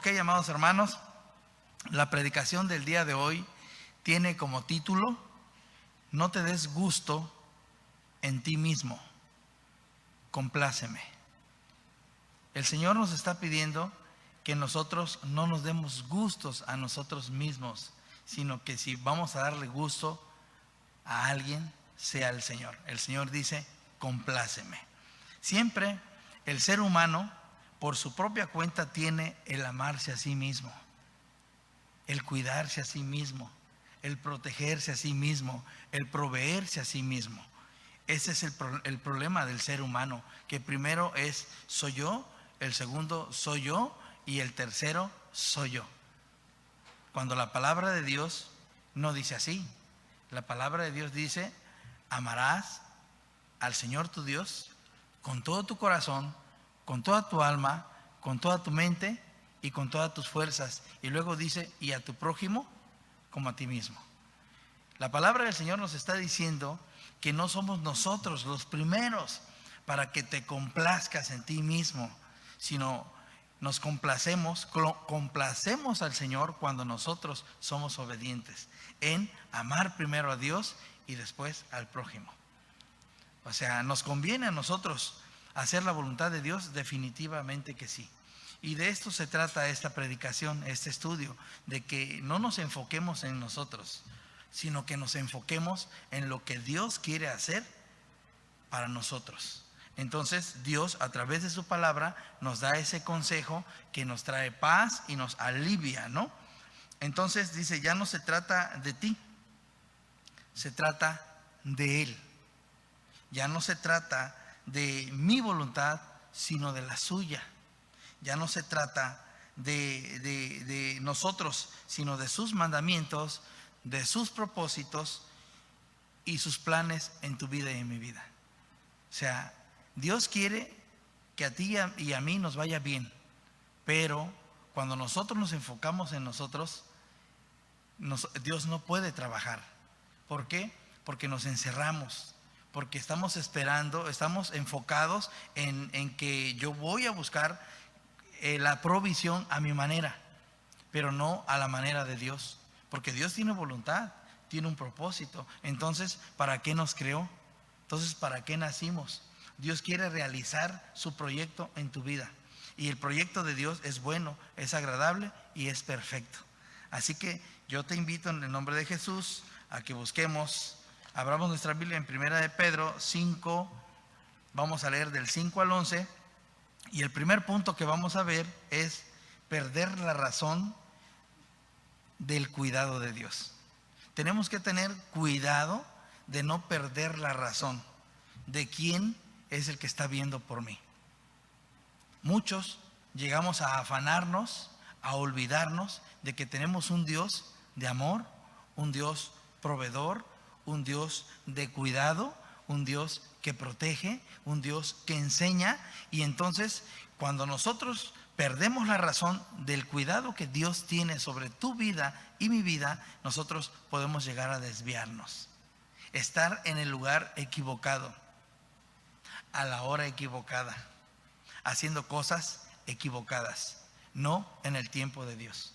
Ok, amados hermanos, la predicación del día de hoy tiene como título: no te des gusto en ti mismo, compláceme. El Señor nos está pidiendo que nosotros no nos demos gustos a nosotros mismos, sino que si vamos a darle gusto a alguien, sea el Señor. El Señor dice: compláceme. Siempre el ser humano, por su propia cuenta, tiene el amarse a sí mismo, el cuidarse a sí mismo, el protegerse a sí mismo, el proveerse a sí mismo. Ese es el problema del ser humano, que primero es soy yo, el segundo soy yo y el tercero soy yo. Cuando la palabra de Dios no dice así. La palabra de Dios dice: amarás al Señor tu Dios con todo tu corazón, con toda tu alma, con toda tu mente y con todas tus fuerzas. Y luego dice: y a tu prójimo como a ti mismo. La palabra del Señor nos está diciendo que no somos nosotros los primeros para que te complazcas en ti mismo, sino nos complacemos al Señor cuando nosotros somos obedientes en amar primero a Dios y después al prójimo. O sea, ¿nos conviene a nosotros hacer la voluntad de Dios? Definitivamente que sí. Y de esto se trata esta predicación, este estudio, de que no nos enfoquemos en nosotros, sino que nos enfoquemos en lo que Dios quiere hacer para nosotros. Entonces Dios, a través de su palabra, nos da ese consejo que nos trae paz y nos alivia, ¿no? Entonces dice: ya no se trata de ti, se trata de Él. Ya no se trata de mi voluntad, sino de la suya. Ya no se trata de nosotros, sino de sus mandamientos, de sus propósitos y sus planes en tu vida y en mi vida. O sea, Dios quiere que a ti y a mí nos vaya bien, pero cuando nosotros nos enfocamos en nosotros, Dios no puede trabajar. ¿Por qué? Porque nos encerramos, porque estamos esperando, estamos enfocados en que yo voy a buscar la provisión a mi manera, pero no a la manera de Dios, porque Dios tiene voluntad, tiene un propósito. Entonces, ¿para qué nos creó? Entonces, ¿para qué nacimos? Dios quiere realizar su proyecto en tu vida, y el proyecto de Dios es bueno, es agradable y es perfecto. Así que yo te invito en el nombre de Jesús a que busquemos, abramos nuestra Biblia en 1 de Pedro 5, vamos a leer del 5 al 11, y el primer punto que vamos a ver es perder la razón del cuidado de Dios. Tenemos que tener cuidado de no perder la razón de quién es el que está viendo por mí. Muchos llegamos a afanarnos, a olvidarnos de que tenemos un Dios de amor, un Dios proveedor, un Dios de cuidado, un Dios que protege, un Dios que enseña. Y entonces, cuando nosotros perdemos la razón del cuidado que Dios tiene sobre tu vida y mi vida, nosotros podemos llegar a desviarnos, estar en el lugar equivocado, a la hora equivocada, haciendo cosas equivocadas, no en el tiempo de Dios.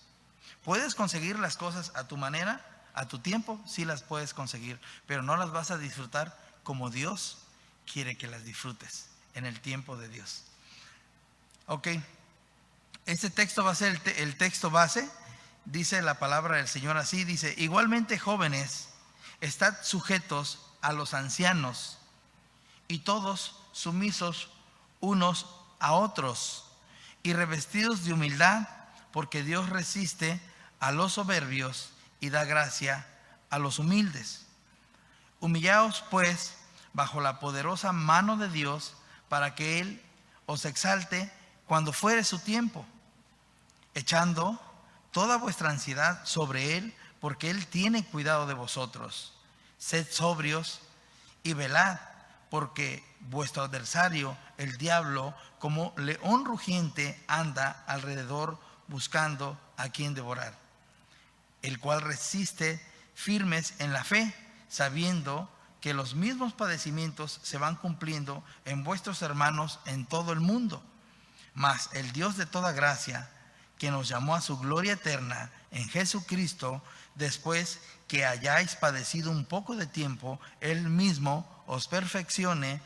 ¿Puedes conseguir las cosas a tu manera, a tu tiempo? Sí las puedes conseguir, pero no las vas a disfrutar como Dios quiere que las disfrutes, en el tiempo de Dios. Ok, este texto va a ser el texto base. Dice la palabra del Señor así, dice: igualmente, jóvenes, estad sujetos a los ancianos, y todos sumisos unos a otros, y revestidos de humildad, porque Dios resiste a los soberbios y da gracia a los humildes. Humillaos pues bajo la poderosa mano de Dios, para que Él os exalte cuando fuere su tiempo, echando toda vuestra ansiedad sobre Él, porque Él tiene cuidado de vosotros. Sed sobrios y velad, porque vuestro adversario, el diablo, como león rugiente, anda alrededor buscando a quien devorar, el cual resiste firmes en la fe, sabiendo que los mismos padecimientos se van cumpliendo en vuestros hermanos en todo el mundo. Mas el Dios de toda gracia, que nos llamó a su gloria eterna en Jesucristo, después que hayáis padecido un poco de tiempo, Él mismo os perfeccione,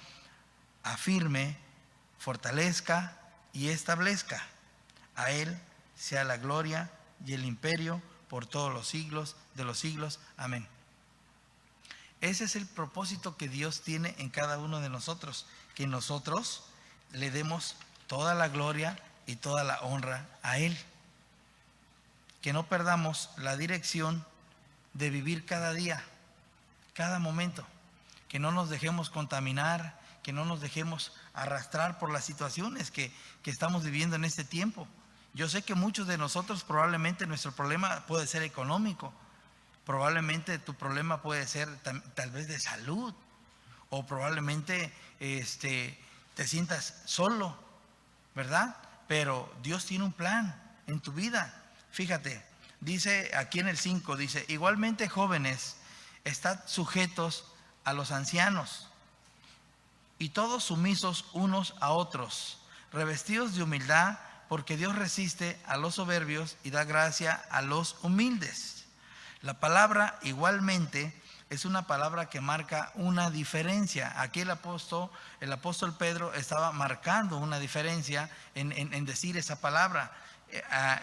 afirme, fortalezca y establezca. A Él sea la gloria y el imperio por todos los siglos de los siglos. Amén. Ese es el propósito que Dios tiene en cada uno de nosotros, que nosotros le demos toda la gloria y toda la honra a Él. Que no perdamos la dirección de vivir cada día, cada momento. Que no nos dejemos contaminar, que no nos dejemos arrastrar por las situaciones que estamos viviendo en este tiempo. Yo sé que muchos de nosotros probablemente nuestro problema puede ser económico, probablemente tu problema puede ser tal vez de salud, o probablemente te sientas solo, ¿verdad? Pero Dios tiene un plan en tu vida. Fíjate, dice aquí en el 5, dice, igualmente jóvenes, estad sujetos a los ancianos, y todos sumisos unos a otros, revestidos de humildad, porque Dios resiste a los soberbios y da gracia a los humildes. La palabra igualmente es una palabra que marca una diferencia. Aquí el apóstol Pedro estaba marcando una diferencia en decir esa palabra,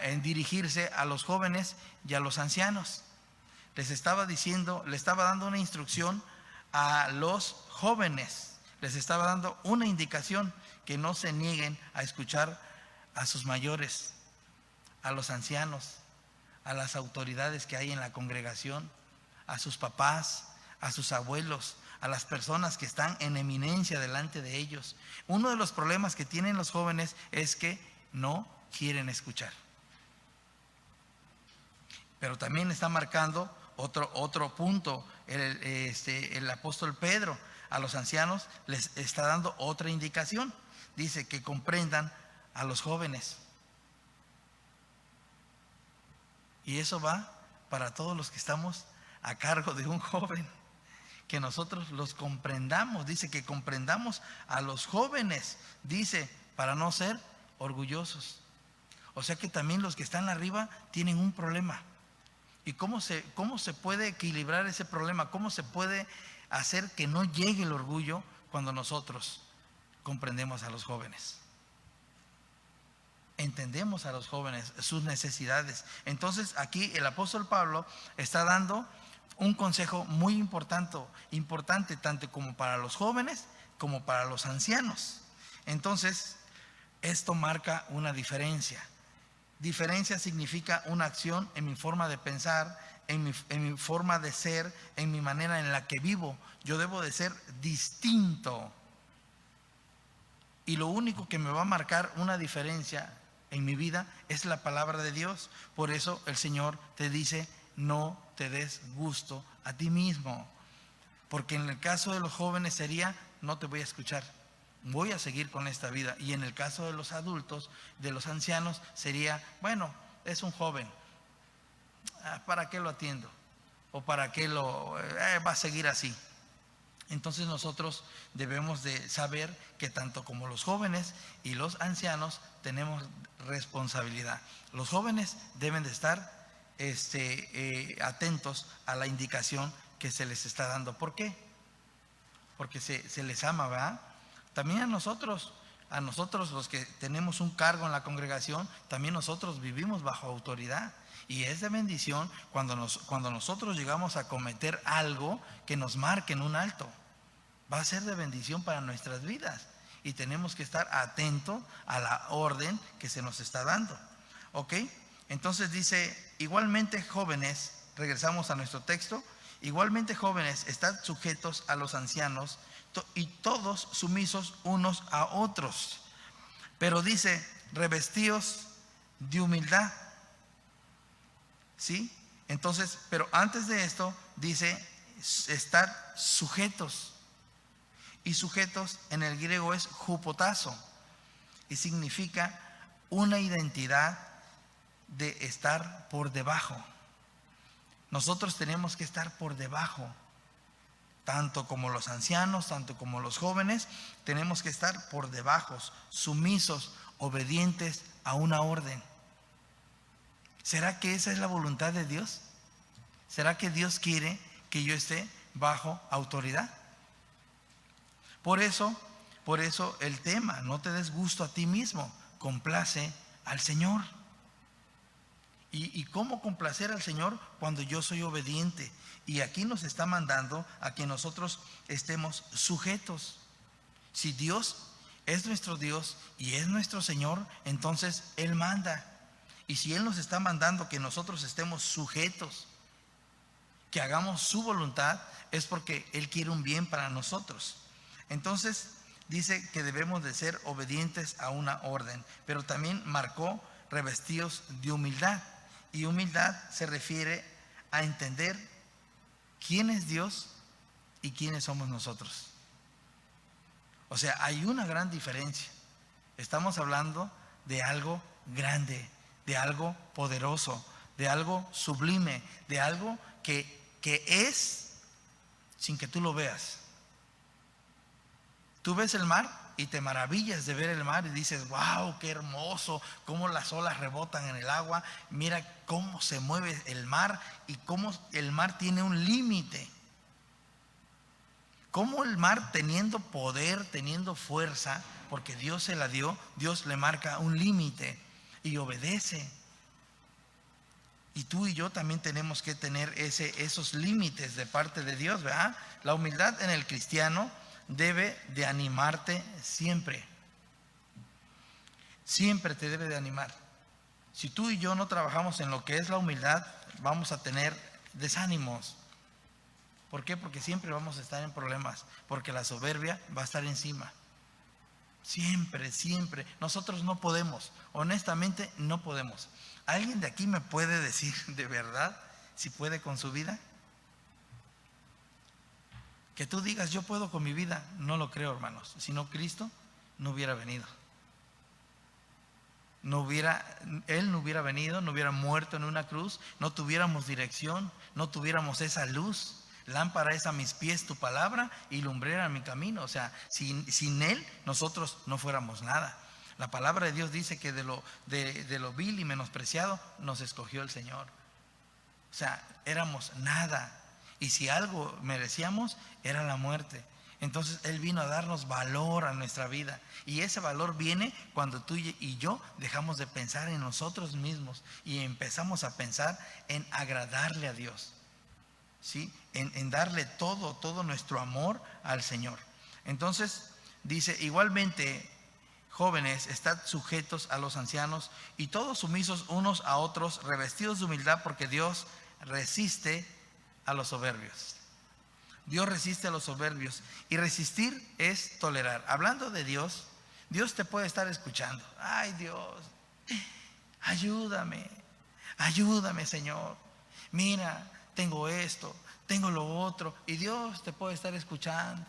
en dirigirse a los jóvenes y a los ancianos. Les estaba diciendo, le estaba dando una instrucción a los jóvenes, les estaba dando una indicación, que no se nieguen a escuchar a sus mayores, a los ancianos, a las autoridades que hay en la congregación, a sus papás, a sus abuelos, a las personas que están en eminencia delante de ellos. Uno de los problemas que tienen los jóvenes es que no quieren escuchar. Pero también está marcando otro punto el apóstol Pedro. A los ancianos les está dando otra indicación. Dice que comprendan a los jóvenes. Y eso va para todos los que estamos a cargo de un joven, que nosotros los comprendamos. Dice que comprendamos a los jóvenes, dice, para no ser orgullosos. O sea que también los que están arriba tienen un problema. ¿Y cómo se puede equilibrar ese problema? ¿Cómo se puede hacer que no llegue el orgullo cuando nosotros comprendemos a los jóvenes? Entendemos a los jóvenes, sus necesidades. Entonces aquí el apóstol Pablo está dando un consejo muy importante tanto como para los jóvenes como para los ancianos. Entonces, esto marca una diferencia. Diferencia significa una acción en mi forma de pensar, en mi forma de ser, en mi manera en la que vivo. Yo debo de ser distinto. Y lo único que me va a marcar una diferencia en mi vida es la palabra de Dios. Por eso el Señor te dice, no te des gusto a ti mismo. Porque en el caso de los jóvenes sería, no te voy a escuchar, voy a seguir con esta vida. Y en el caso de los adultos, de los ancianos, sería, bueno, es un joven, ¿para qué lo atiendo? ¿O para qué va a seguir así? Entonces nosotros debemos de saber que tanto como los jóvenes y los ancianos tenemos responsabilidad. Los jóvenes deben de estar atentos a la indicación que se les está dando. ¿Por qué? Porque se les ama, ¿verdad? También a nosotros los que tenemos un cargo en la congregación, también nosotros vivimos bajo autoridad. Y es de bendición cuando nosotros llegamos a cometer algo que nos marque en un alto. Va a ser de bendición para nuestras vidas. Y tenemos que estar atentos a la orden que se nos está dando. ¿Ok? Entonces dice, igualmente jóvenes, regresamos a nuestro texto, igualmente jóvenes, estad sujetos a los ancianos y todos sumisos unos a otros. Pero dice, revestidos de humildad. ¿Sí? Entonces, pero antes de esto dice, estar sujetos. Y sujetos en el griego es hupotazo. Y significa una identidad de estar por debajo. Nosotros tenemos que estar por debajo. Tanto como los ancianos, tanto como los jóvenes, tenemos que estar por debajo, sumisos, obedientes a una orden. ¿Será que esa es la voluntad de Dios? ¿Será que Dios quiere que yo esté bajo autoridad? Por eso el tema, no te des gusto a ti mismo, complace al Señor. ¿Y cómo complacer al Señor? Cuando yo soy obediente. Y aquí nos está mandando a que nosotros estemos sujetos. Si Dios es nuestro Dios y es nuestro Señor, entonces Él manda. Y si Él nos está mandando que nosotros estemos sujetos, que hagamos su voluntad, es porque Él quiere un bien para nosotros. Entonces dice que debemos de ser obedientes a una orden, pero también marcó revestidos de humildad. Y humildad se refiere a entender quién es Dios y quiénes somos nosotros. O sea, hay una gran diferencia. Estamos hablando de algo grande, de algo poderoso, de algo sublime, de algo que es sin que tú lo veas. Tú ves el mar y te maravillas de ver el mar y dices, wow, qué hermoso, cómo las olas rebotan en el agua, mira cómo se mueve el mar y cómo el mar tiene un límite. Cómo el mar, teniendo poder, teniendo fuerza, porque Dios se la dio, Dios le marca un límite y obedece. Y tú y yo también tenemos que tener esos límites de parte de Dios, ¿verdad? La humildad en el cristiano debe de animarte siempre. Siempre te debe de animar. Si tú y yo no trabajamos en lo que es la humildad, vamos a tener desánimos. ¿Por qué? Porque siempre vamos a estar en problemas, porque la soberbia va a estar encima. Siempre, siempre. Nosotros no podemos, honestamente no podemos. ¿Alguien de aquí me puede decir de verdad si puede con su vida? Que tú digas, yo puedo con mi vida, no lo creo, hermanos. Si no, Cristo no hubiera venido. Él no hubiera venido, no hubiera muerto en una cruz, no tuviéramos dirección, no tuviéramos esa luz. Lámpara es a mis pies tu palabra y lumbrera a mi camino. O sea, sin Él nosotros no fuéramos nada. La palabra de Dios dice que de lo vil y menospreciado nos escogió el Señor. O sea, éramos nada. Y si algo merecíamos, era la muerte. Entonces Él vino a darnos valor a nuestra vida. Y ese valor viene cuando tú y yo dejamos de pensar en nosotros mismos y empezamos a pensar en agradarle a Dios. ¿Sí? En darle todo nuestro amor al Señor. Entonces dice, igualmente, jóvenes, estad sujetos a los ancianos y todos sumisos unos a otros, revestidos de humildad, porque Dios resiste a los soberbios. Dios resiste a los soberbios. Y resistir es tolerar. Hablando de Dios, Dios te puede estar escuchando. Ay, Dios, ayúdame, Señor. Mira, tengo esto, tengo lo otro. Y Dios te puede estar escuchando.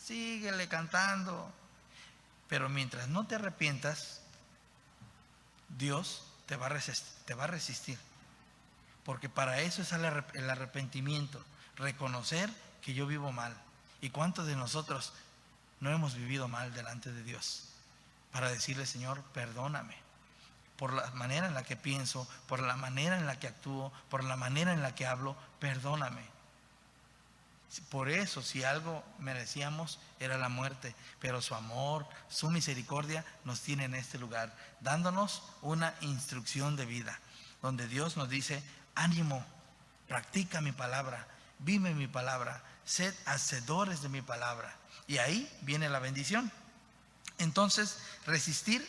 Síguele cantando. Pero mientras no te arrepientas, Dios te va a resistir. Porque para eso es el arrepentimiento. Reconocer que yo vivo mal. ¿Y cuántos de nosotros no hemos vivido mal delante de Dios? Para decirle, Señor, perdóname. Por la manera en la que pienso, por la manera en la que actúo, por la manera en la que hablo, perdóname. Por eso, si algo merecíamos, era la muerte. Pero su amor, su misericordia nos tiene en este lugar, dándonos una instrucción de vida, donde Dios nos dice, ánimo, practica mi palabra, vive mi palabra, sed hacedores de mi palabra. Y ahí viene la bendición. Entonces, resistir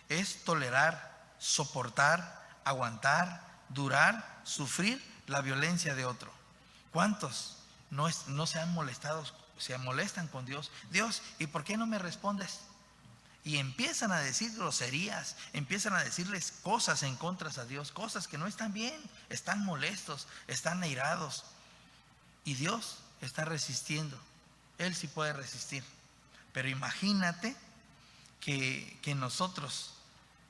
es tolerar, soportar, aguantar, durar, sufrir la violencia de otro. ¿Cuántos no se han molestado, se molestan con Dios? Dios, ¿y por qué no me respondes? Y empiezan a decir groserías, empiezan a decirles cosas en contra a Dios, cosas que no están bien, están molestos, están airados. Y Dios está resistiendo. Él sí puede resistir. Pero imagínate que nosotros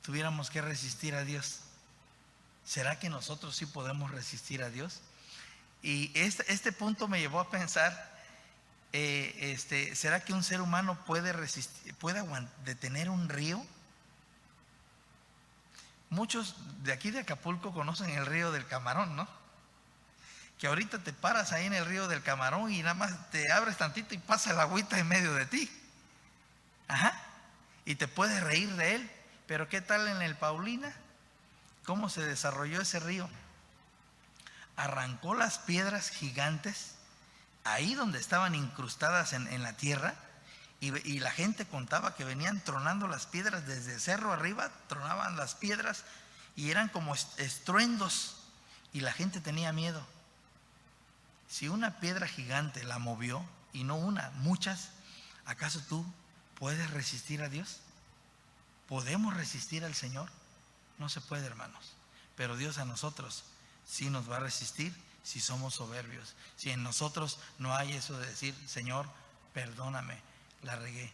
tuviéramos que resistir a Dios. ¿Será que nosotros sí podemos resistir a Dios? Y este punto me llevó a pensar, ¿será que un ser humano puede detener un río? Muchos de aquí de Acapulco conocen el río del Camarón, ¿no? Que ahorita te paras ahí en el río del Camarón y nada más te abres tantito y pasa el agüita en medio de ti. Ajá. Y te puedes reír de él. Pero ¿qué tal en el Paulina? ¿Cómo se desarrolló ese río? Arrancó las piedras gigantes ahí donde estaban incrustadas en la tierra, y la gente contaba que venían tronando las piedras desde el cerro arriba, tronaban las piedras y eran como estruendos, y la gente tenía miedo. Si una piedra gigante la movió, y no una, muchas, ¿acaso tú puedes resistir a Dios? ¿Podemos resistir al Señor? No se puede, hermanos. Pero Dios a nosotros sí nos va a resistir si somos soberbios. Si en nosotros no hay eso de decir, Señor, perdóname, la regué.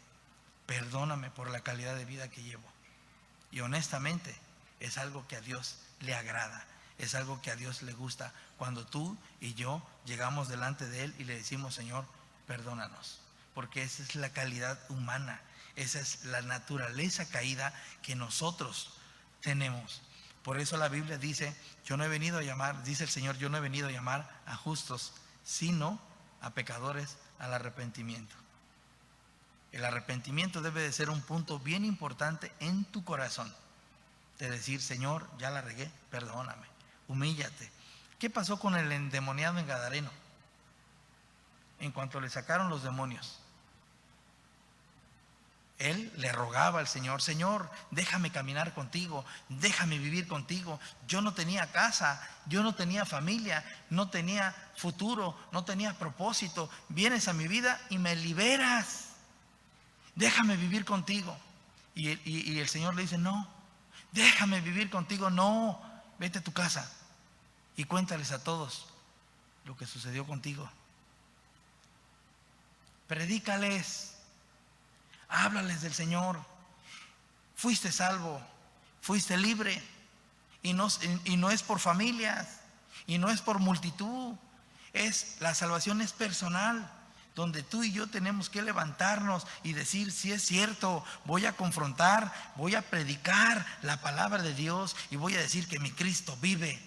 Perdóname por la calidad de vida que llevo. Y honestamente, es algo que a Dios le agrada. Es algo que a Dios le gusta. Cuando tú y yo llegamos delante de Él y le decimos, Señor, perdónanos. Porque esa es la calidad humana. Esa es la naturaleza caída que nosotros tenemos. Por eso la Biblia dice, yo no he venido a llamar, dice el Señor, yo no he venido a llamar a justos, sino a pecadores al arrepentimiento. El arrepentimiento debe de ser un punto bien importante en tu corazón. De decir, Señor, ya la regué, perdóname, humíllate. ¿Qué pasó con el endemoniado en Gadareno? En cuanto le sacaron los demonios, él le rogaba al Señor, Señor, déjame caminar contigo, déjame vivir contigo. Yo no tenía casa, yo no tenía familia, no tenía futuro, no tenía propósito. Vienes a mi vida y me liberas. Déjame vivir contigo. Y el Señor le dice, no, déjame vivir contigo, no, vete a tu casa y cuéntales a todos lo que sucedió contigo. Predícales. Háblales del Señor. Fuiste salvo, fuiste libre. Y no es por familias, y no es por multitud. La salvación es personal, donde tú y yo tenemos que levantarnos y decir, si es cierto, voy a confrontar, voy a predicar la palabra de Dios y voy a decir que mi Cristo vive.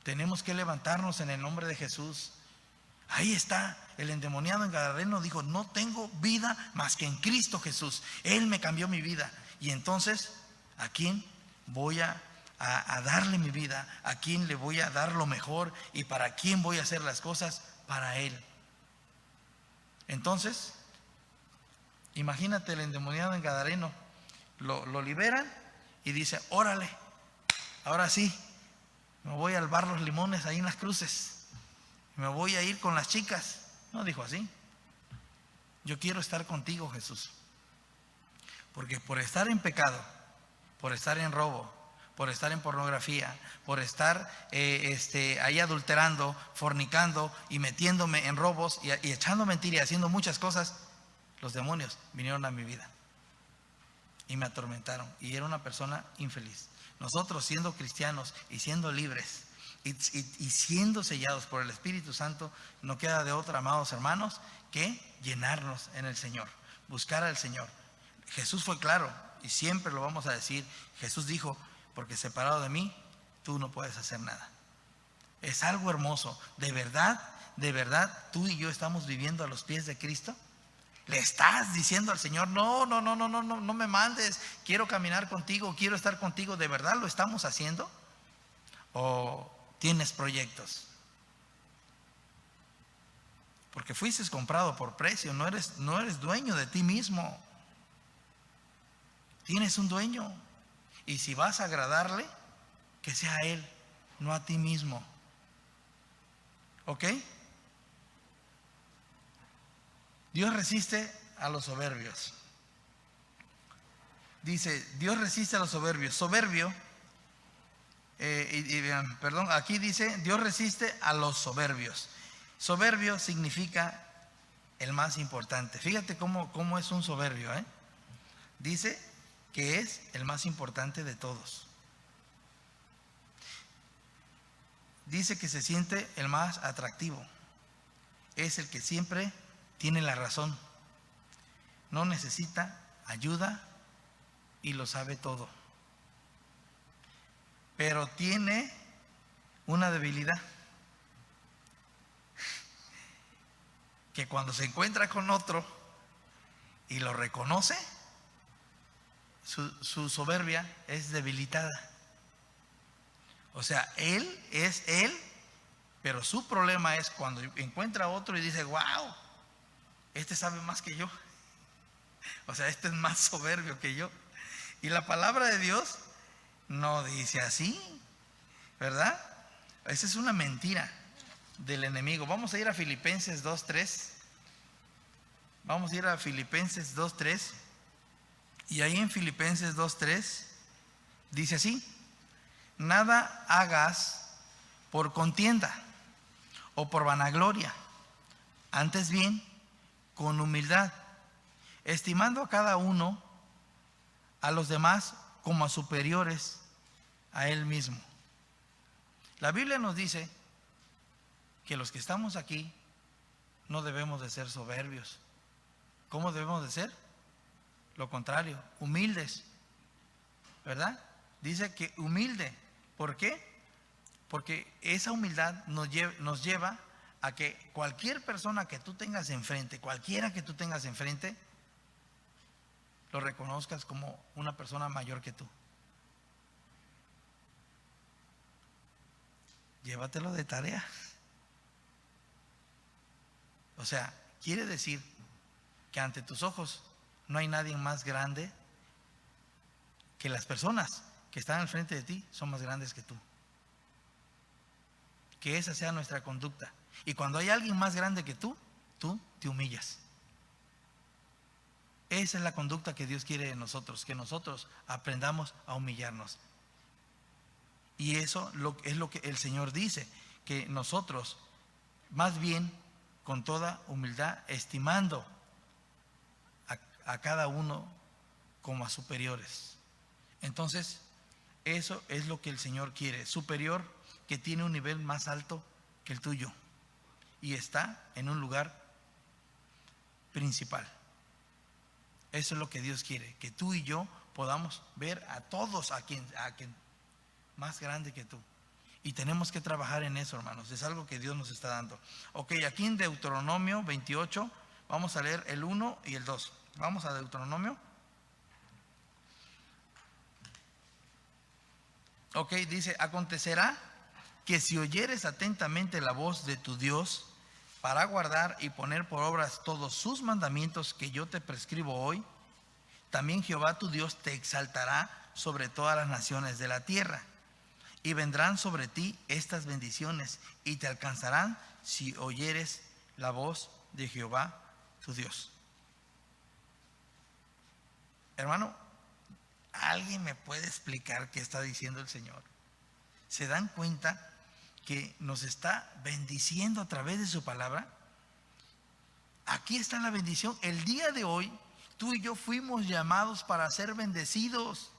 Tenemos que levantarnos en el nombre de Jesús. Ahí está, el endemoniado en Gadareno dijo, no tengo vida más que en Cristo Jesús. Él me cambió mi vida. Y entonces, ¿a quién voy a darle mi vida? ¿A quién le voy a dar lo mejor? ¿Y para quién voy a hacer las cosas? Para Él. Entonces, imagínate el endemoniado en Gadareno. Lo liberan y dice, órale, ahora sí, me voy al bar Los Limones ahí en Las Cruces. Me voy a ir con las chicas. No dijo así. Yo quiero estar contigo, Jesús. Porque por estar en pecado, por estar en robo, por estar en pornografía, por estar ahí adulterando, fornicando y metiéndome en robos y echando mentiras y haciendo muchas cosas, los demonios vinieron a mi vida y me atormentaron. Y era una persona infeliz. Nosotros, siendo cristianos y siendo libres, y siendo sellados por el Espíritu Santo, no queda de otra, amados hermanos, que llenarnos en el Señor, buscar al Señor. Jesús fue claro, y siempre lo vamos a decir. Jesús dijo, porque separado de mí, tú no puedes hacer nada. Es algo hermoso. De verdad, tú y yo estamos viviendo a los pies de Cristo. Le estás diciendo al Señor, no me mandes, quiero caminar contigo, quiero estar contigo. ¿De verdad lo estamos haciendo? ¿O tienes proyectos? Porque fuiste comprado por precio, no eres dueño de ti mismo. Tienes un dueño. Y si vas a agradarle, que sea a Él, no a ti mismo. ¿Ok? Dios resiste a los soberbios. Dice, Dios resiste a los soberbios. Soberbio, aquí dice, Dios resiste a los soberbios. Soberbio significa el más importante. Fíjate cómo es un soberbio, Dice que es el más importante de todos. Dice que se siente el más atractivo. Es el que siempre tiene la razón. No necesita ayuda y lo sabe todo. pero tiene una debilidad, que cuando se encuentra con otro y lo reconoce, su soberbia es debilitada. O sea, él es él, pero su problema es cuando encuentra a otro y dice, wow, este sabe más que yo. O sea, este es más soberbio que yo. Y la palabra de Dios no dice así, ¿verdad? Esa es una mentira del enemigo. Vamos a ir a Filipenses 2:3. Vamos a ir a Filipenses 2:3. Y ahí en Filipenses 2:3 dice así: nada hagas por contienda o por vanagloria, antes bien con humildad, estimando a cada uno a los demás como a superiores a él mismo. La Biblia nos dice que los que estamos aquí no debemos de ser soberbios. ¿Cómo debemos de ser? Lo contrario, humildes, ¿verdad? Dice que humilde. ¿Por qué? Porque esa humildad nos lleva a que cualquier persona que tú tengas enfrente, cualquiera que tú tengas enfrente, lo reconozcas como una persona mayor que tú. Llévatelo de tarea. O sea, quiere decir que ante tus ojos no hay nadie más grande, que las personas que están al frente de ti son más grandes que tú. Que esa sea nuestra conducta. Y cuando hay alguien más grande que tú te humillas. Esa es la conducta que Dios quiere de nosotros, que nosotros aprendamos a humillarnos. Y eso es lo que el Señor dice, que nosotros, más bien, con toda humildad, estimando a cada uno como a superiores. Entonces, eso es lo que el Señor quiere, superior, que tiene un nivel más alto que el tuyo y está en un lugar principal. Eso es lo que Dios quiere, que tú y yo podamos ver a todos, a quien más grande que tú. Y tenemos que trabajar en eso, hermanos. Es algo que Dios nos está dando. Ok, aquí en Deuteronomio 28, vamos a leer el 1 y el 2. Vamos a Deuteronomio. Ok, dice: acontecerá que si oyeres atentamente la voz de tu Dios para guardar y poner por obras todos sus mandamientos que yo te prescribo hoy, también Jehová tu Dios te exaltará sobre todas las naciones de la tierra. Y vendrán sobre ti estas bendiciones y te alcanzarán si oyeres la voz de Jehová tu Dios. Hermano, ¿alguien me puede explicar qué está diciendo el Señor? ¿Se dan cuenta que nos está bendiciendo a través de su palabra? Aquí está la bendición. El día de hoy, tú y yo fuimos llamados para ser bendecidos.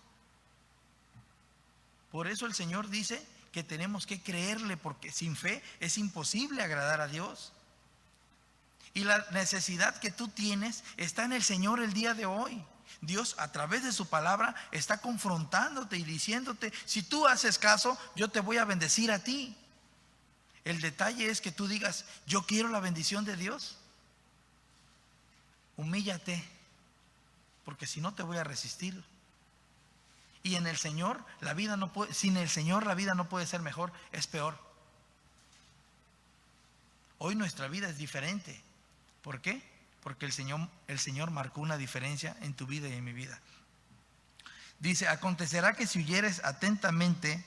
Por eso el Señor dice que tenemos que creerle, porque sin fe es imposible agradar a Dios. Y la necesidad que tú tienes está en el Señor el día de hoy. Dios, a través de su palabra, está confrontándote y diciéndote: si tú haces caso, yo te voy a bendecir a ti. El detalle es que tú digas: yo quiero la bendición de Dios. Humíllate, porque si no te voy a resistir. Y en el Señor la vida no puede, sin el Señor la vida no puede ser mejor, es peor. Hoy nuestra vida es diferente. ¿Por qué? Porque el Señor marcó una diferencia en tu vida y en mi vida. Dice: acontecerá que si oyeres atentamente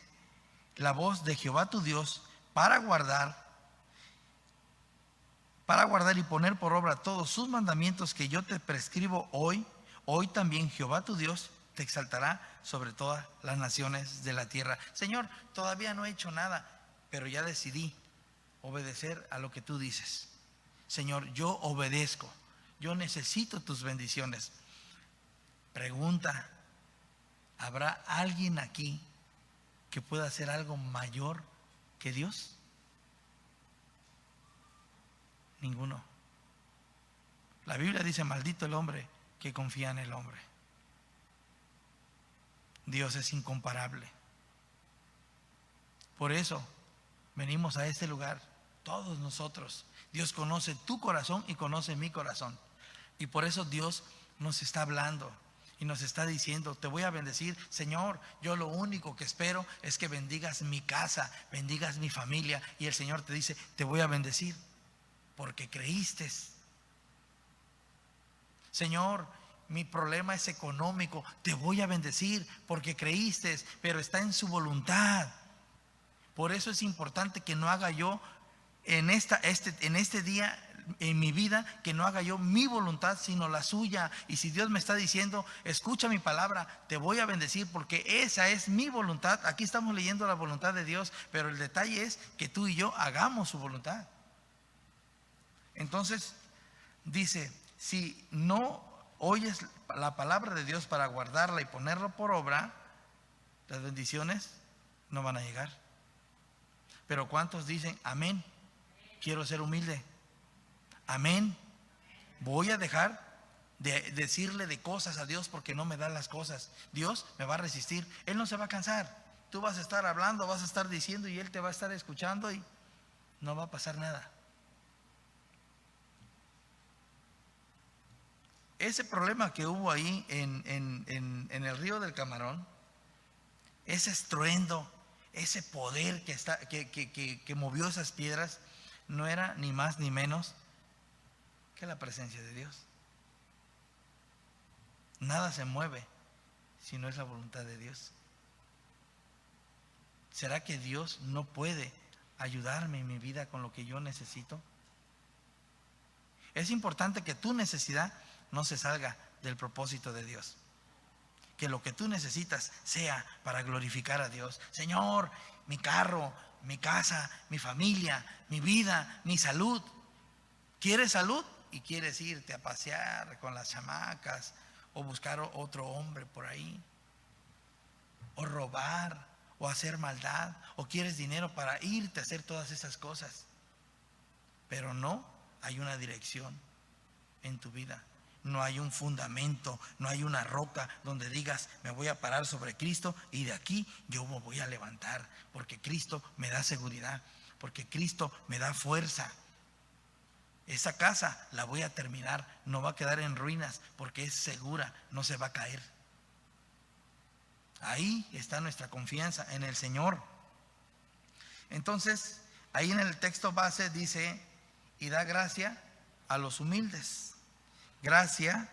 la voz de Jehová tu Dios para guardar y poner por obra todos sus mandamientos que yo te prescribo hoy también Jehová tu Dios te exaltará sobre todas las naciones de la tierra. Señor, todavía no he hecho nada, pero ya decidí obedecer a lo que tú dices. Señor, yo obedezco. Yo necesito tus bendiciones. Pregunta: ¿habrá alguien aquí que pueda hacer algo mayor que Dios? Ninguno. La Biblia dice: maldito el hombre que confía en el hombre. Dios es incomparable. Por eso venimos a este lugar, todos nosotros. Dios conoce tu corazón y conoce mi corazón. Y por eso Dios nos está hablando y nos está diciendo: te voy a bendecir. Señor, yo lo único que espero es que bendigas mi casa, bendigas mi familia. Y el Señor te dice: te voy a bendecir porque creíste. Señor, mi problema es económico, te voy a bendecir porque creíste, pero está en su voluntad. Por eso es importante que no haga yo en este día, en mi vida, que no haga yo mi voluntad, sino la suya. Y si Dios me está diciendo: escucha mi palabra, te voy a bendecir porque esa es mi voluntad. Aquí estamos leyendo la voluntad de Dios, pero el detalle es que tú y yo hagamos su voluntad. Entonces dice: si no oyes la palabra de Dios para guardarla y ponerlo por obra, las bendiciones no van a llegar. Pero ¿cuántos dicen amén? Quiero ser humilde. Amén. Voy a dejar de decirle de cosas a Dios porque no me da las cosas. Dios me va a resistir. Él no se va a cansar. Tú vas a estar hablando, vas a estar diciendo y Él te va a estar escuchando y no va a pasar nada. Ese problema que hubo ahí en el río del Camarón, ese estruendo, ese poder que movió esas piedras, no era ni más ni menos que la presencia de Dios. Nada se mueve si no es la voluntad de Dios. ¿Será que Dios no puede ayudarme en mi vida con lo que yo necesito? Es importante que tu necesidad no se salga del propósito de Dios. Que lo que tú necesitas sea para glorificar a Dios. Señor, mi carro, mi casa, mi familia, mi vida, mi salud. ¿Quieres salud? Y quieres irte a pasear con las chamacas o buscar otro hombre por ahí, o robar, o hacer maldad, o quieres dinero para irte a hacer todas esas cosas, pero no hay una dirección en tu vida. No hay un fundamento, no hay una roca donde digas: me voy a parar sobre Cristo y de aquí yo me voy a levantar, porque Cristo me da seguridad, porque Cristo me da fuerza. Esa casa la voy a terminar, no va a quedar en ruinas porque es segura, no se va a caer. Ahí está nuestra confianza en el Señor. Entonces, ahí en el texto base dice: y da gracia a los humildes. Gracia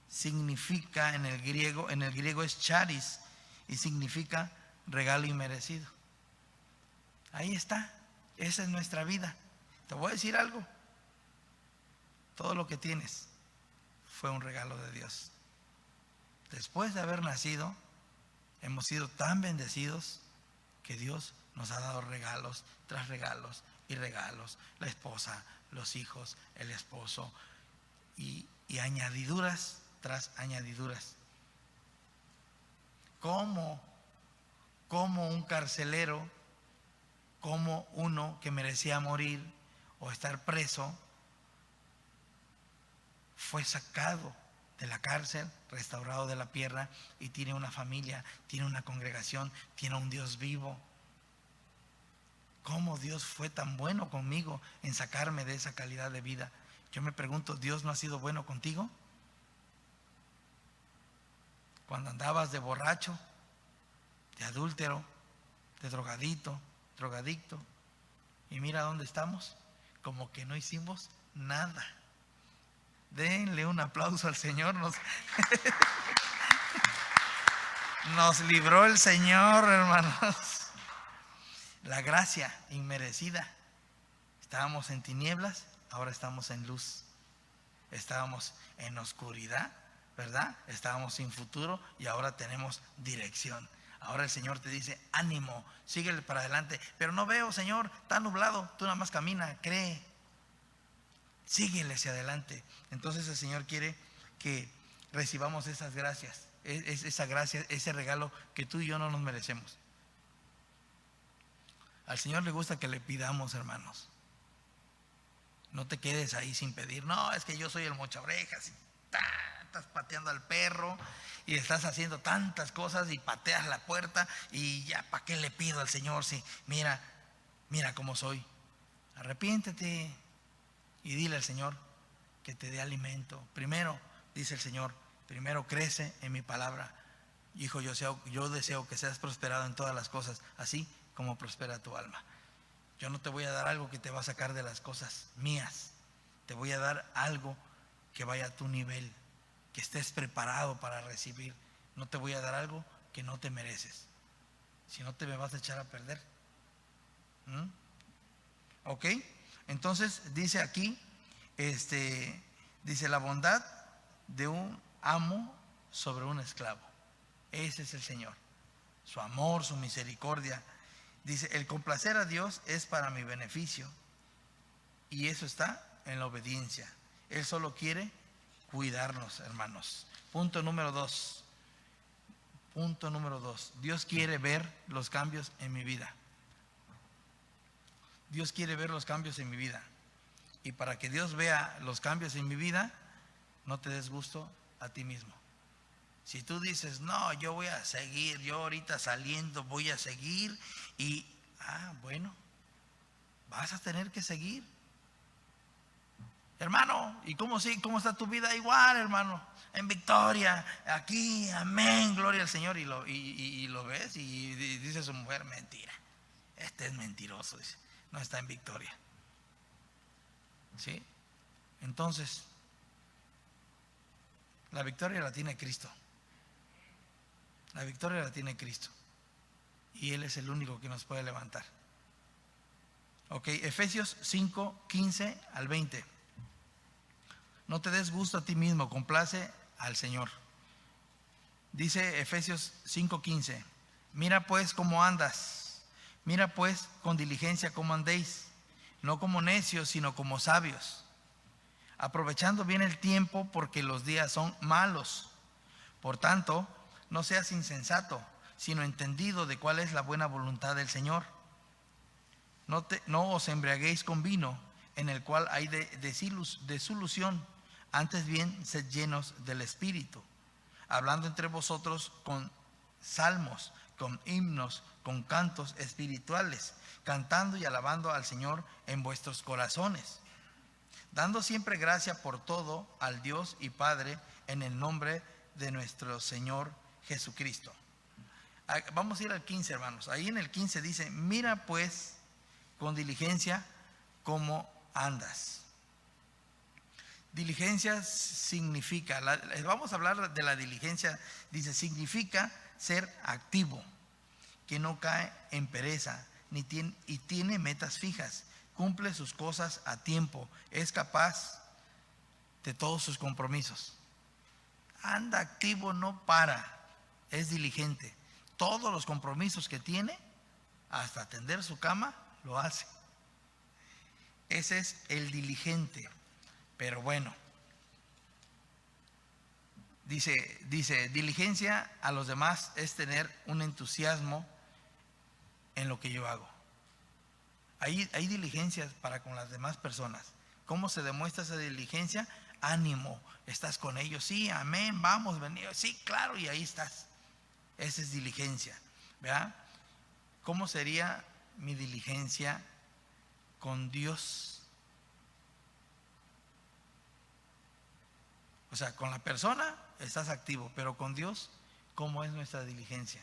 significa en el griego es charis, y significa regalo inmerecido. Ahí está, esa es nuestra vida. Te voy a decir algo: todo lo que tienes fue un regalo de Dios. Después de haber nacido, hemos sido tan bendecidos que Dios nos ha dado regalos tras regalos y regalos. La esposa, los hijos, el esposo, y añadiduras tras añadiduras. Como un carcelero, como uno que merecía morir o estar preso, fue sacado de la cárcel, restaurado de la tierra, y tiene una familia, tiene una congregación, tiene un Dios vivo. ¿Cómo Dios fue tan bueno conmigo en sacarme de esa calidad de vida? Yo me pregunto: ¿Dios no ha sido bueno contigo? Cuando andabas de borracho, de adúltero, de drogadicto, y mira dónde estamos, como que no hicimos nada. Denle un aplauso al Señor. Nos libró el Señor, hermanos. La gracia inmerecida. Estábamos en tinieblas, ahora estamos en luz. Estábamos en oscuridad, ¿verdad? Estábamos sin futuro y ahora tenemos dirección. Ahora el Señor te dice: ánimo, síguele para adelante. Pero no veo, Señor, está nublado. Tú nada más camina, cree. Síguele hacia adelante. Entonces el Señor quiere que recibamos esas gracias, esa gracia, ese regalo que tú y yo no nos merecemos. Al Señor le gusta que le pidamos, hermanos. No te quedes ahí sin pedir. No, es que yo soy el mocha orejas. estás pateando al perro y estás haciendo tantas cosas y pateas la puerta y ya, ¿para qué le pido al Señor si mira cómo soy? Arrepiéntete y dile al Señor que te dé alimento. Primero, dice el Señor, primero crece en mi palabra. Hijo, yo deseo que seas prosperado en todas las cosas, así como prospera tu alma. Yo no te voy a dar algo que te va a sacar de las cosas mías. Te voy a dar algo que vaya a tu nivel, que estés preparado para recibir. No te voy a dar algo que no te mereces. Si no, te me vas a echar a perder. ¿Ok? Entonces dice aquí, dice la bondad de un amo sobre un esclavo. Ese es el Señor. Su amor, su misericordia. Dice, el complacer a Dios es para mi beneficio. Y eso está en la obediencia. Él solo quiere cuidarnos, hermanos. Punto número 2. Punto número 2. Dios quiere ver los cambios en mi vida. Dios quiere ver los cambios en mi vida. Y para que Dios vea los cambios en mi vida, no te des gusto a ti mismo. Si tú dices, no, yo voy a seguir, yo ahorita saliendo voy a seguir y, bueno, vas a tener que seguir. Hermano, ¿y cómo está tu vida? Igual, hermano, en victoria, aquí, amén, gloria al Señor. Y lo ves y dice su mujer, mentira, este es mentiroso, dice, no está en victoria. ¿Sí? Entonces, la victoria la tiene Cristo. La victoria la tiene Cristo. Y Él es el único que nos puede levantar. Ok, Efesios 5, 15 al 20. No te des gusto a ti mismo, complace al Señor. Dice Efesios 5, 15. Mira pues cómo andas. Mira pues con diligencia cómo andéis. No como necios, sino como sabios. Aprovechando bien el tiempo, porque los días son malos. Por tanto, no seas insensato, sino entendido de cuál es la buena voluntad del Señor. No os embriaguéis con vino, en el cual hay disolución. Antes bien, sed llenos del Espíritu, hablando entre vosotros con salmos, con himnos, con cantos espirituales, cantando y alabando al Señor en vuestros corazones, dando siempre gracia por todo al Dios y Padre, en el nombre de nuestro Señor Jesucristo. Vamos a ir al 15, hermanos. Ahí en el 15 dice, mira pues con diligencia cómo andas. Diligencia significa, vamos a hablar de la diligencia, dice, significa ser activo, que no cae en pereza, y tiene metas fijas, cumple sus cosas a tiempo, es capaz de todos sus compromisos. Anda activo, no para, es diligente. Todos los compromisos que tiene, hasta tender su cama, lo hace. Ese es el diligente. Pero bueno, dice, diligencia a los demás es tener un entusiasmo en lo que yo hago. Hay diligencias para con las demás personas. ¿Cómo se demuestra esa diligencia? Ánimo, estás con ellos, sí, amén, vamos, venido, sí, claro, y ahí estás. Esa es diligencia, ¿verdad? ¿Cómo sería mi diligencia con Dios? O sea, con la persona estás activo, pero con Dios, ¿cómo es nuestra diligencia?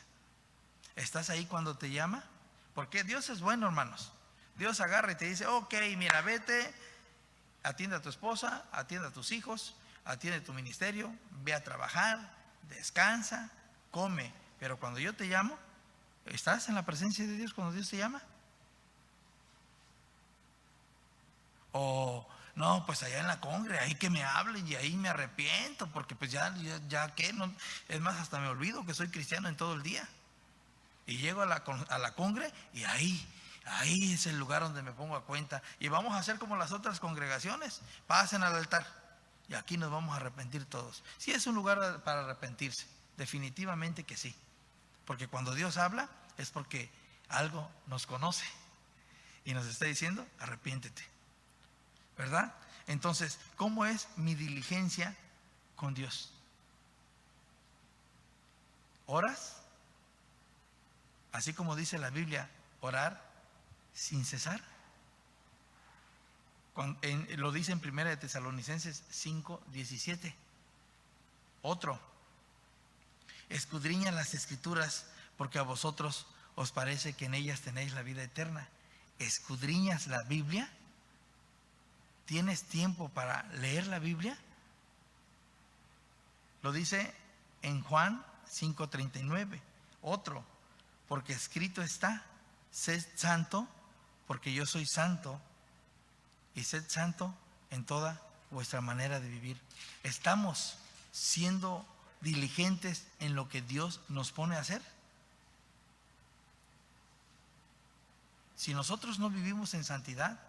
¿Estás ahí cuando te llama? Porque Dios es bueno, hermanos. Dios agarra y te dice, ok, mira, vete, atiende a tu esposa, atiende a tus hijos, atiende tu ministerio, ve a trabajar, descansa, come. Pero cuando yo te llamo, ¿estás en la presencia de Dios cuando Dios te llama? O no, pues allá en la congre, ahí que me hablen y ahí me arrepiento, porque pues ya que no, es más, hasta me olvido que soy cristiano en todo el día. Y llego a la congre y ahí es el lugar donde me pongo a cuenta. Y vamos a hacer como las otras congregaciones, pasen al altar y aquí nos vamos a arrepentir todos. Sí es un lugar para arrepentirse, definitivamente que sí. Porque cuando Dios habla es porque algo nos conoce y nos está diciendo, arrepiéntete. ¿Verdad? Entonces, ¿cómo es mi diligencia con Dios? ¿Oras? Así como dice la Biblia, orar sin cesar. Lo dice en 1 de Tesalonicenses 5:17. Otro, escudriña las Escrituras porque a vosotros os parece que en ellas tenéis la vida eterna. ¿Escudriñas la Biblia? ¿Tienes tiempo para leer la Biblia? Lo dice en Juan 5:39. Otro, porque escrito está, sed santo porque yo soy santo, y sed santo en toda vuestra manera de vivir. ¿Estamos siendo diligentes en lo que Dios nos pone a hacer? Si nosotros no vivimos en santidad,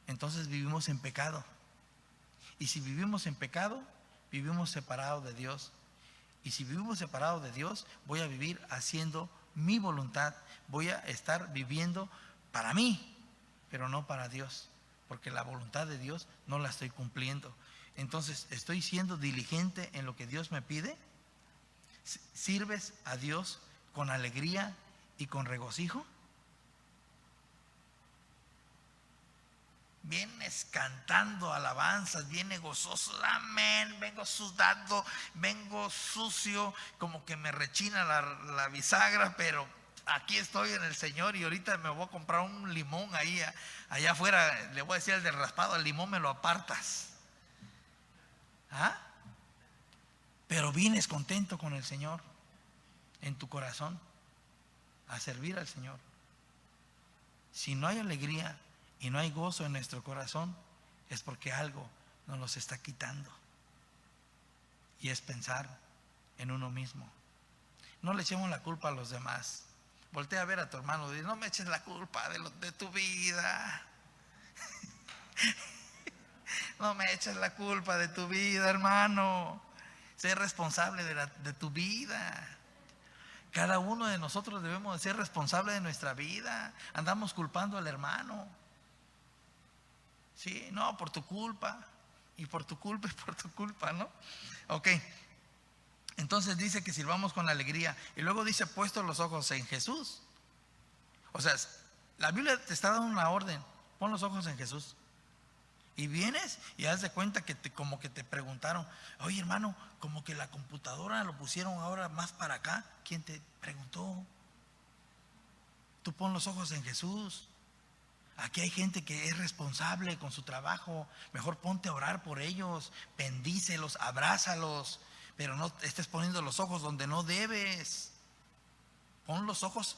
entonces vivimos en pecado. Y si vivimos en pecado, vivimos separados de Dios. Y si vivimos separados de Dios, voy a vivir haciendo mi voluntad. Voy a estar viviendo para mí, pero no para Dios, porque la voluntad de Dios no la estoy cumpliendo. Entonces, ¿estoy siendo diligente en lo que Dios me pide? ¿Sirves a Dios con alegría y con regocijo? Vienes cantando alabanzas, vienes gozoso, amén, vengo sudado, vengo sucio, como que me rechina la bisagra, pero aquí estoy en el Señor y ahorita me voy a comprar un limón ahí, allá afuera, le voy a decir al del raspado, el limón me lo apartas. ¿Ah? Pero vienes contento con el Señor en tu corazón a servir al Señor. Si no hay alegría y no hay gozo en nuestro corazón, es porque algo nos los está quitando. Y es pensar en uno mismo. No le echemos la culpa a los demás. Voltea a ver a tu hermano y dice, no me eches la culpa de tu vida. No me eches la culpa de tu vida, hermano. Sé responsable de tu vida. Cada uno de nosotros debemos de ser responsable de nuestra vida. Andamos culpando al hermano. Sí, no, por tu culpa. Y por tu culpa, y por tu culpa, ¿no? Ok. Entonces dice que sirvamos con alegría. Y luego dice, puesto los ojos en Jesús. O sea, la Biblia te está dando una orden. Pon los ojos en Jesús. Y vienes y haz de cuenta que como que te preguntaron, oye hermano, como que la computadora lo pusieron ahora más para acá. ¿Quién te preguntó? Tú pon los ojos en Jesús. Aquí hay gente que es responsable con su trabajo. Mejor ponte a orar por ellos, bendícelos, abrázalos, pero no estés poniendo los ojos donde no debes. Pon los ojos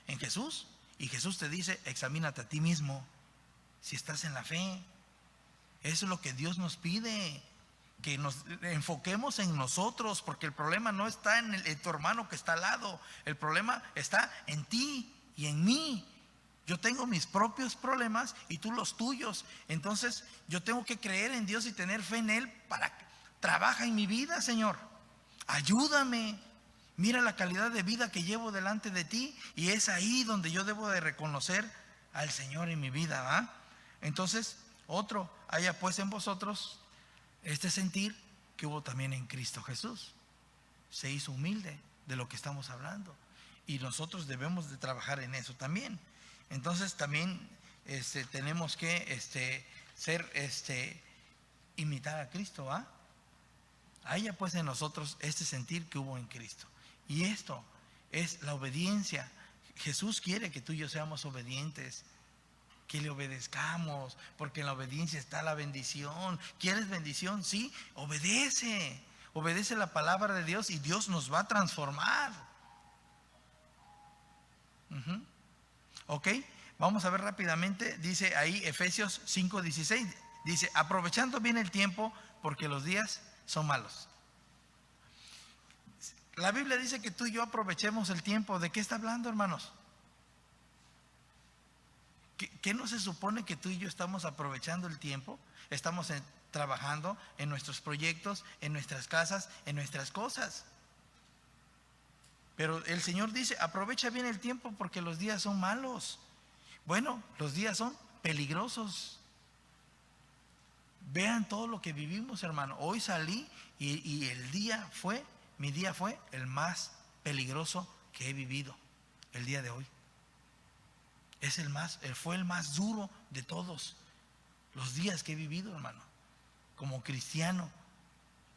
en Jesús y Jesús te dice, examínate a ti mismo si estás en la fe. Eso es lo que Dios nos pide, que nos enfoquemos en nosotros, porque el problema no está en tu hermano que está al lado, el problema está en ti y en mí. Yo tengo mis propios problemas y tú los tuyos. Entonces yo tengo que creer en Dios y tener fe en Él para que trabaja en mi vida, Señor. Ayúdame. Mira la calidad de vida que llevo delante de ti, y es ahí donde yo debo de reconocer al Señor en mi vida, ¿va? Entonces, otro, haya pues en vosotros este sentir que hubo también en Cristo Jesús. Se hizo humilde, de lo que estamos hablando, y nosotros debemos de trabajar en eso también. Entonces también tenemos que imitar a Cristo, ¿ah? Haya pues en nosotros este sentir que hubo en Cristo. Y esto es la obediencia. Jesús quiere que tú y yo seamos obedientes, que le obedezcamos, porque en la obediencia está la bendición. ¿Quieres bendición? Sí, obedece. Obedece la palabra de Dios y Dios nos va a transformar. Ok, vamos a ver rápidamente. Dice ahí Efesios 5:16. Dice, aprovechando bien el tiempo, porque los días son malos. La Biblia dice que tú y yo aprovechemos el tiempo. ¿De qué está hablando, hermanos? ¿Qué no se supone que tú y yo estamos aprovechando el tiempo? Estamos trabajando en nuestros proyectos, en nuestras casas, en nuestras cosas. Pero el Señor dice, aprovecha bien el tiempo porque los días son malos. Bueno, los días son peligrosos. Vean todo lo que vivimos, hermano. Hoy salí y el día fue mi día fue el más peligroso que he vivido el día de hoy. Fue el más duro de todos los días que he vivido, hermano, como cristiano.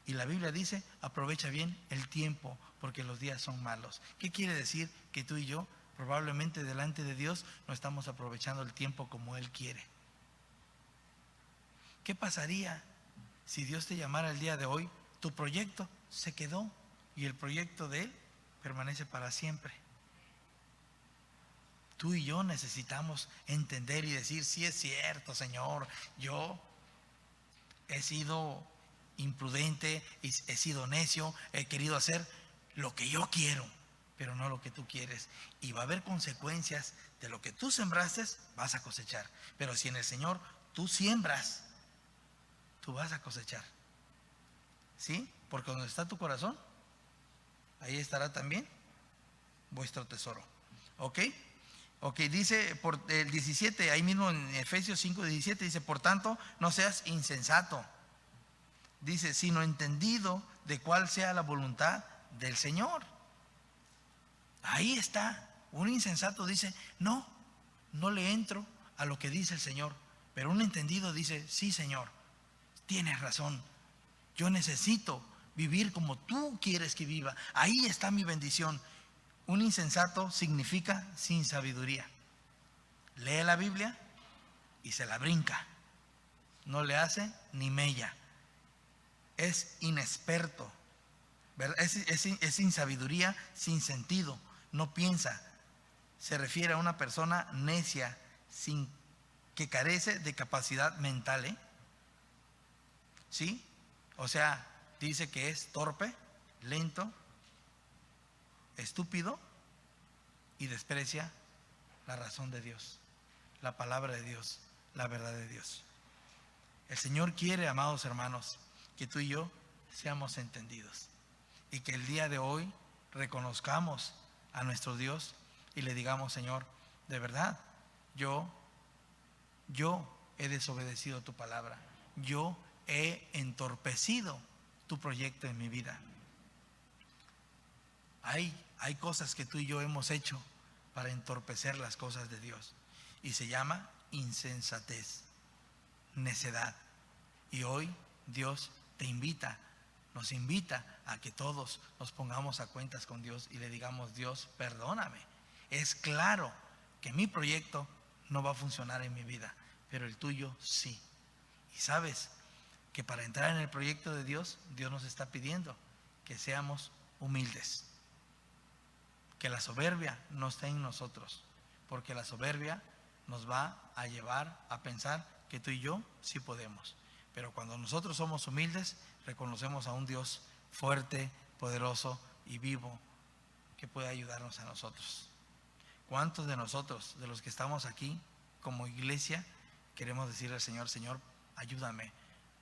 Y la Biblia dice, aprovecha bien el tiempo, porque los días son malos. ¿Qué quiere decir? Que tú y yo, probablemente delante de Dios, no estamos aprovechando el tiempo como Él quiere. ¿Qué pasaría si Dios te llamara el día de hoy? Tu proyecto se quedó y el proyecto de Él permanece para siempre. Tú y yo necesitamos entender y decir, sí es cierto, Señor, yo he sido imprudente, he sido necio, he querido hacer lo que yo quiero, pero no lo que tú quieres. Y va a haber consecuencias de lo que tú sembraste, vas a cosechar. Pero si en el Señor tú siembras, tú vas a cosechar. ¿Sí? Porque donde está tu corazón, ahí estará también vuestro tesoro. ¿Ok? Ok, dice por el 17, ahí mismo en Efesios 5:17, dice, por tanto, no seas insensato. Dice, sino entendido de cuál sea la voluntad del Señor. Ahí está. Un insensato dice, no le entro a lo que dice el Señor. Pero un entendido dice, sí, Señor, tienes razón. Yo necesito vivir como tú quieres que viva. Ahí está mi bendición. Un insensato significa sin sabiduría. Lee la Biblia y se la brinca. No le hace ni mella. Es inexperto, ¿verdad? Es sin sabiduría, sin sentido. No piensa. Se refiere a una persona necia, que carece de capacidad mental, ¿eh? ¿Sí? O sea, dice que es torpe, lento, estúpido y desprecia la razón de Dios, la palabra de Dios, la verdad de Dios. El Señor quiere, amados hermanos, que tú y yo seamos entendidos y que el día de hoy reconozcamos a nuestro Dios y le digamos, Señor, de verdad, yo he desobedecido tu palabra, yo he entorpecido tu proyecto en mi vida. Hay cosas que tú y yo hemos hecho para entorpecer las cosas de Dios y se llama insensatez, necedad. Y hoy Dios nos invita a que todos nos pongamos a cuentas con Dios y le digamos, Dios, perdóname. Es claro que mi proyecto no va a funcionar en mi vida, pero el tuyo sí. Y sabes que para entrar en el proyecto de Dios, Dios nos está pidiendo que seamos humildes. Que la soberbia no esté en nosotros, porque la soberbia nos va a llevar a pensar que tú y yo sí podemos. Pero cuando nosotros somos humildes, reconocemos a un Dios fuerte, poderoso y vivo que puede ayudarnos a nosotros. ¿Cuántos de nosotros, de los que estamos aquí como iglesia, queremos decirle al Señor, Señor, ayúdame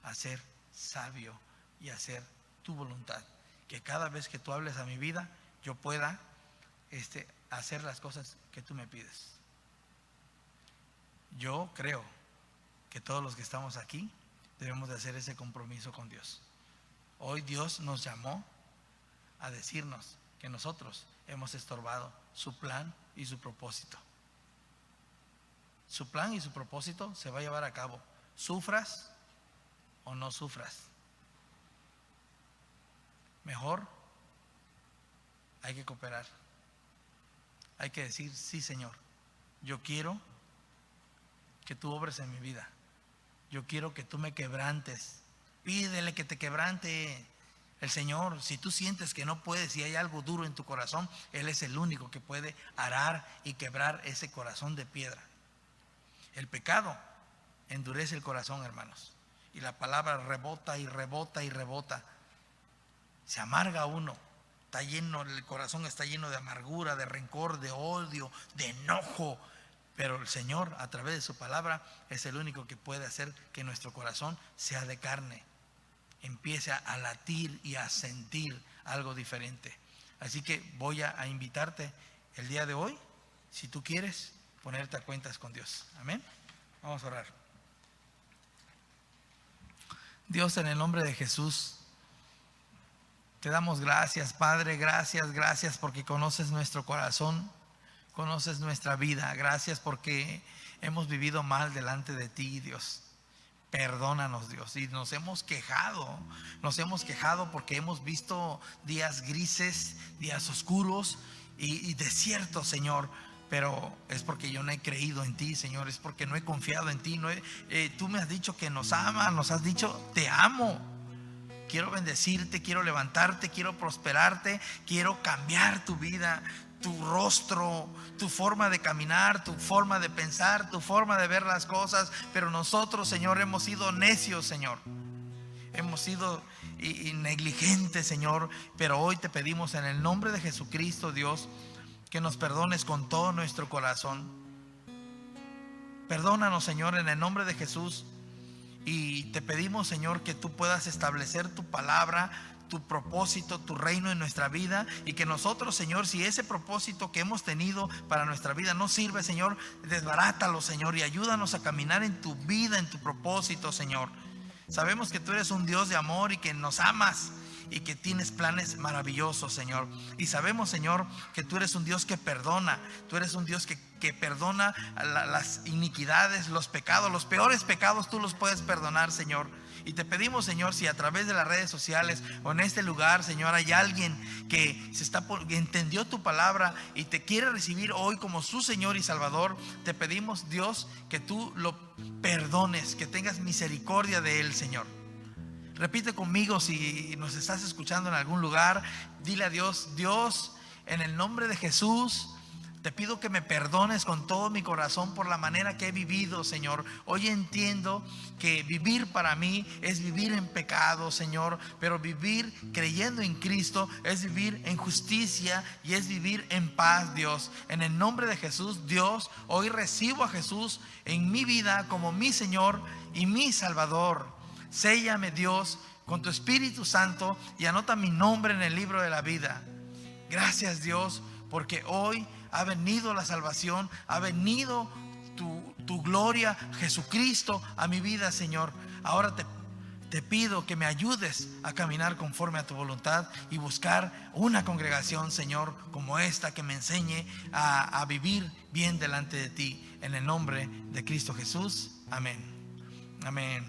a ser sabio y a hacer tu voluntad? Que cada vez que tú hables a mi vida, yo pueda hacer las cosas que tú me pides. Yo creo que todos los que estamos aquí debemos de hacer ese compromiso con Dios. Hoy Dios nos llamó a decirnos que nosotros hemos estorbado su plan y su propósito. Su plan y su propósito se va a llevar a cabo, sufras o no sufras. Mejor hay que cooperar. Hay que decir, sí, Señor, yo quiero que tú obres en mi vida. Yo quiero que tú me quebrantes. Pídele que te quebrante el Señor. Si tú sientes que no puedes, si hay algo duro en tu corazón, Él es el único que puede arar y quebrar ese corazón de piedra. El pecado endurece el corazón, hermanos. Y la palabra rebota y rebota y rebota. Se amarga uno. Está lleno, el corazón está lleno de amargura, de rencor, de odio, de enojo. Pero el Señor, a través de su palabra, es el único que puede hacer que nuestro corazón sea de carne, empiece a latir y a sentir algo diferente. Así que voy a invitarte el día de hoy, si tú quieres, ponerte a cuentas con Dios. Amén. Vamos a orar. Dios, en el nombre de Jesús, Te damos gracias, Padre, gracias porque conoces nuestro corazón, conoces nuestra vida. Gracias porque hemos vivido mal delante de ti, Dios. Perdónanos, Dios. Y nos hemos quejado porque hemos visto días grises, días oscuros y desiertos, Señor. Pero es porque yo no he creído en ti, Señor. Es porque no he confiado en ti. Tú me has dicho que nos amas, nos has dicho te amo. Quiero bendecirte, quiero levantarte, quiero prosperarte, quiero cambiar tu vida, tu rostro, tu forma de caminar, tu forma de pensar, tu forma de ver las cosas. Pero nosotros, Señor, hemos sido necios, Señor. Hemos sido negligentes, Señor. Pero hoy te pedimos en el nombre de Jesucristo, Dios, que nos perdones con todo nuestro corazón. Perdónanos, Señor, en el nombre de Jesús. Y te pedimos, Señor, que tú puedas establecer tu palabra, tu propósito, tu reino en nuestra vida. Y que nosotros, Señor, si ese propósito que hemos tenido para nuestra vida no sirve, Señor, desbarátalo, Señor, y ayúdanos a caminar en tu vida, en tu propósito, Señor. Sabemos que tú eres un Dios de amor y que nos amas y que tienes planes maravillosos, Señor. Y sabemos, Señor, que tú eres un Dios que perdona. Tú eres un Dios que perdona las iniquidades, los pecados, los peores pecados tú los puedes perdonar, Señor. Y te pedimos, Señor, si a través de las redes sociales o en este lugar, Señor, hay alguien que entendió tu palabra y te quiere recibir hoy como su Señor y Salvador, te pedimos, Dios, que tú lo perdones, que tengas misericordia de él, Señor. Repite conmigo si nos estás escuchando en algún lugar. Dile a Dios: Dios, en el nombre de Jesús, te pido que me perdones con todo mi corazón por la manera que he vivido, Señor. Hoy entiendo que vivir para mí es vivir en pecado, Señor. Pero vivir creyendo en Cristo es vivir en justicia y es vivir en paz, Dios. En el nombre de Jesús, Dios, hoy recibo a Jesús en mi vida como mi Señor y mi Salvador. Séllame, Dios, con tu Espíritu Santo y anota mi nombre en el libro de la vida. Gracias, Dios, porque hoy ha venido la salvación, ha venido tu gloria, Jesucristo, a mi vida, Señor. Ahora te pido que me ayudes a caminar conforme a tu voluntad y buscar una congregación, Señor, como esta, que me enseñe a vivir bien delante de ti. En el nombre de Cristo Jesús. Amén. Amén.